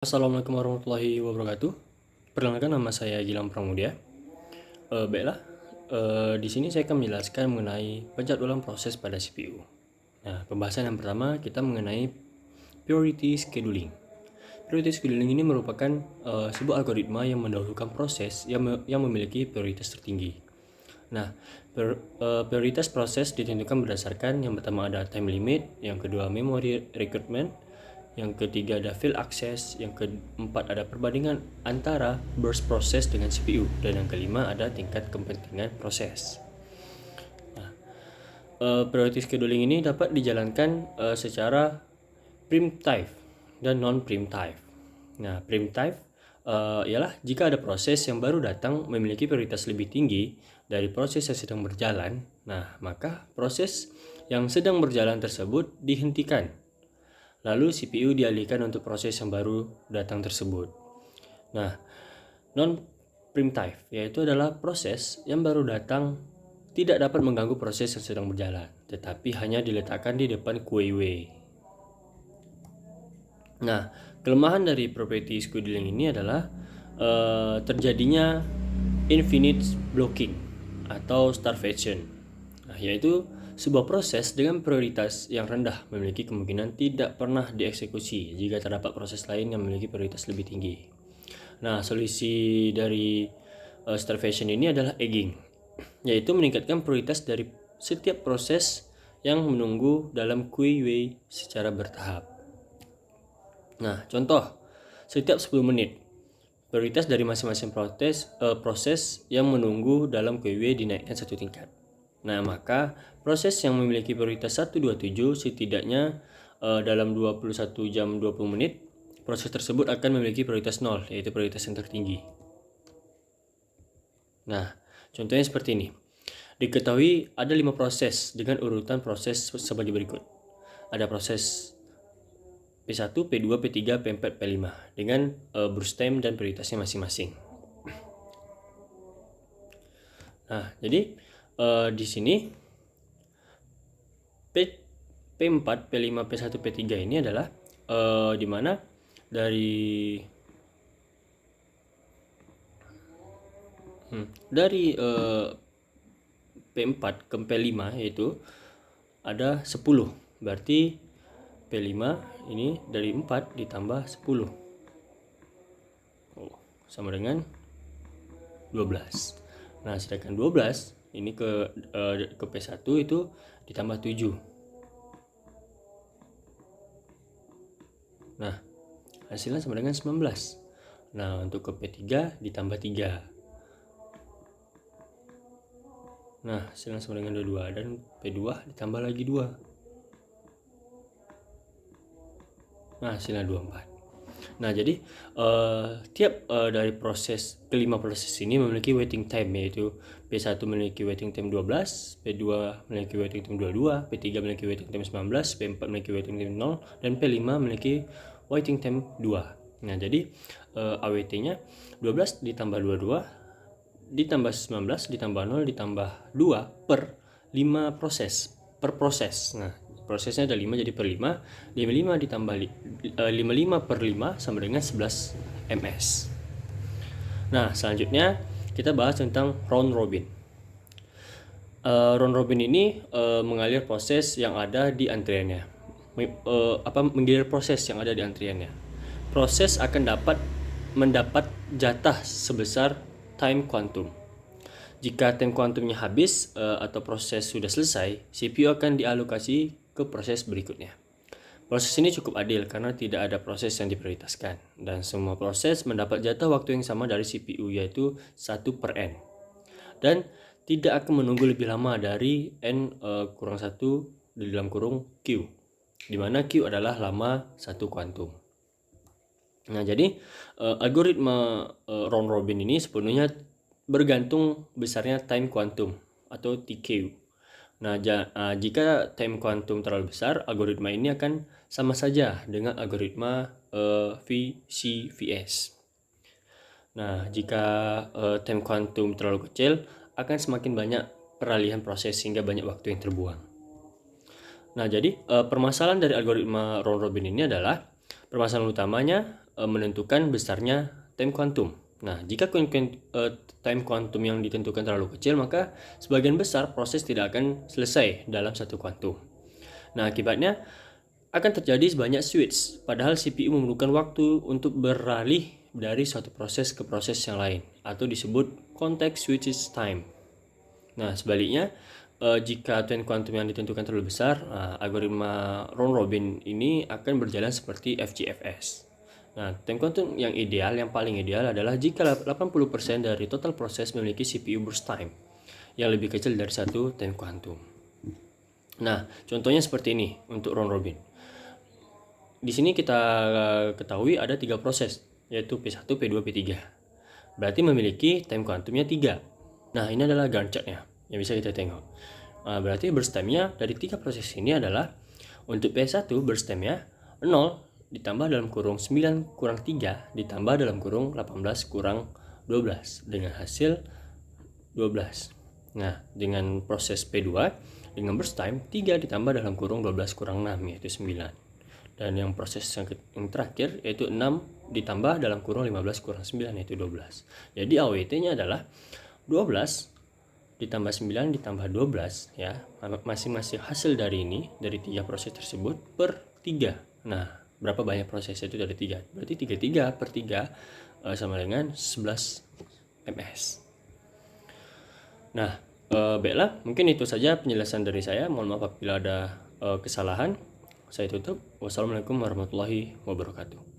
Assalamualaikum warahmatullahi wabarakatuh. Perkenalkan, nama saya Gilang Pramudia. Baiklah, di sini saya akan menjelaskan mengenai penjadwalan proses pada CPU. Nah, pembahasan yang pertama kita mengenai priority scheduling. Priority scheduling ini merupakan sebuah algoritma yang mendahulukan proses yang memiliki prioritas tertinggi. Nah, prioritas proses ditentukan berdasarkan yang pertama ada time limit, yang kedua memory requirement, yang ketiga ada field access, yang keempat ada perbandingan antara burst proses dengan CPU, dan yang kelima ada tingkat kepentingan proses. Nah, priority scheduling ini dapat dijalankan secara preemptive dan non-preemptive. Nah, preemptive ialah jika ada proses yang baru datang memiliki prioritas lebih tinggi dari proses yang sedang berjalan, nah maka proses yang sedang berjalan tersebut dihentikan. Lalu CPU dialihkan untuk proses yang baru datang tersebut. Nah, non-preemptive yaitu adalah proses yang baru datang tidak dapat mengganggu proses yang sedang berjalan, tetapi hanya diletakkan di depan QAW. Nah, kelemahan dari property scheduling ini adalah terjadinya infinite blocking atau starvation. Nah, yaitu sebuah proses dengan prioritas yang rendah memiliki kemungkinan tidak pernah dieksekusi jika terdapat proses lain yang memiliki prioritas lebih tinggi. Nah, solusi dari starvation ini adalah egging, yaitu meningkatkan prioritas dari setiap proses yang menunggu dalam QAW secara bertahap. Nah, contoh, setiap 10 menit prioritas dari masing-masing proses yang menunggu dalam QAW dinaikkan satu tingkat. Nah, maka proses yang memiliki prioritas 127 setidaknya dalam 21 jam 20 menit, proses tersebut akan memiliki prioritas 0, yaitu prioritas yang tertinggi. Nah, contohnya seperti ini. Diketahui ada 5 proses dengan urutan proses sebagai berikut. Ada proses P1, P2, P3, P4, P5 dengan burst time dan prioritasnya masing-masing. Nah, jadi di sini P4, P5, P1, P3 ini adalah di mana dari P4 ke P5 yaitu ada 10. Berarti P5 ini dari 4 ditambah 10. Sama dengan 12. Nah, sedangkan 12 ini ke P1 itu ditambah 7. Nah, hasilnya sama dengan 19. Nah, untuk ke P3 ditambah 3. Nah, hasilnya sama dengan 22, dan P2 ditambah lagi 2. Nah, hasilnya 24. Nah, jadi tiap dari kelima proses ini memiliki waiting time, yaitu P1 memiliki waiting time 12, P2 memiliki waiting time 22, P3 memiliki waiting time 19, P4 memiliki waiting time 0, dan P5 memiliki waiting time 2. Nah, jadi AWT-nya 12 ditambah 22 ditambah 19 ditambah 0 ditambah 2 per 5 proses per proses. Nah, prosesnya ada 5 jadi per 5. 55 ditambah 55 per 5 sama dengan 11 ms. Nah, selanjutnya kita bahas tentang round robin. Round robin ini mengalir proses yang ada di antriannya. Menggilir proses yang ada di antriannya. Proses akan mendapat jatah sebesar time quantum. Jika time quantumnya habis atau proses sudah selesai, CPU akan dialokasi ke proses berikutnya. Proses ini cukup adil karena tidak ada proses yang diprioritaskan, dan semua proses mendapat jatah waktu yang sama dari CPU, yaitu 1 per N. Dan tidak akan menunggu lebih lama dari N kurang 1 di dalam kurung Q, di mana Q adalah lama 1 kuantum. Nah, jadi algoritma round robin ini sepenuhnya bergantung besarnya time quantum atau TQ. Nah, jika time quantum terlalu besar, algoritma ini akan sama saja dengan algoritma VCVS. Nah, jika time quantum terlalu kecil, akan semakin banyak peralihan proses sehingga banyak waktu yang terbuang. Nah, jadi permasalahan dari algoritma round robin ini adalah permasalahan utamanya menentukan besarnya time quantum. Nah, jika time quantum yang ditentukan terlalu kecil, maka sebagian besar proses tidak akan selesai dalam satu kuantum. Nah, akibatnya akan terjadi banyak switch, padahal CPU memerlukan waktu untuk beralih dari suatu proses ke proses yang lain, atau disebut context switches time. Nah, sebaliknya, jika time quantum yang ditentukan terlalu besar, algoritma round robin ini akan berjalan seperti FGFS. Nah, time quantum yang ideal, yang paling ideal adalah jika 80% dari total proses memiliki CPU burst time yang lebih kecil dari satu time quantum. Nah, contohnya seperti ini untuk round robin. Di sini kita ketahui ada 3 proses, yaitu P1, P2, P3. Berarti memiliki time quantumnya 3. Nah, ini adalah Gantt chart-nya yang bisa kita tengok. Berarti burst time-nya dari 3 proses ini adalah untuk P1 burst time-nya 0 ditambah dalam kurung 9 kurang 3 ditambah dalam kurung 18 kurang 12 dengan hasil 12. Nah, dengan proses P2 dengan burst time 3 ditambah dalam kurung 12 kurang 6 yaitu 9. Dan yang proses yang terakhir yaitu 6 ditambah dalam kurung 15 kurang 9 yaitu 12. Jadi AWT-nya adalah 12 ditambah 9 ditambah 12 ya. Masing-masing hasil dari ini dari 3 proses tersebut per 3. Nah, berapa banyak proses itu dari 3? Berarti 33 per 3 sama dengan 11 ms. Nah, baiklah, mungkin itu saja penjelasan dari saya. Mohon maaf apabila ada kesalahan. Saya tutup. Wassalamualaikum warahmatullahi wabarakatuh.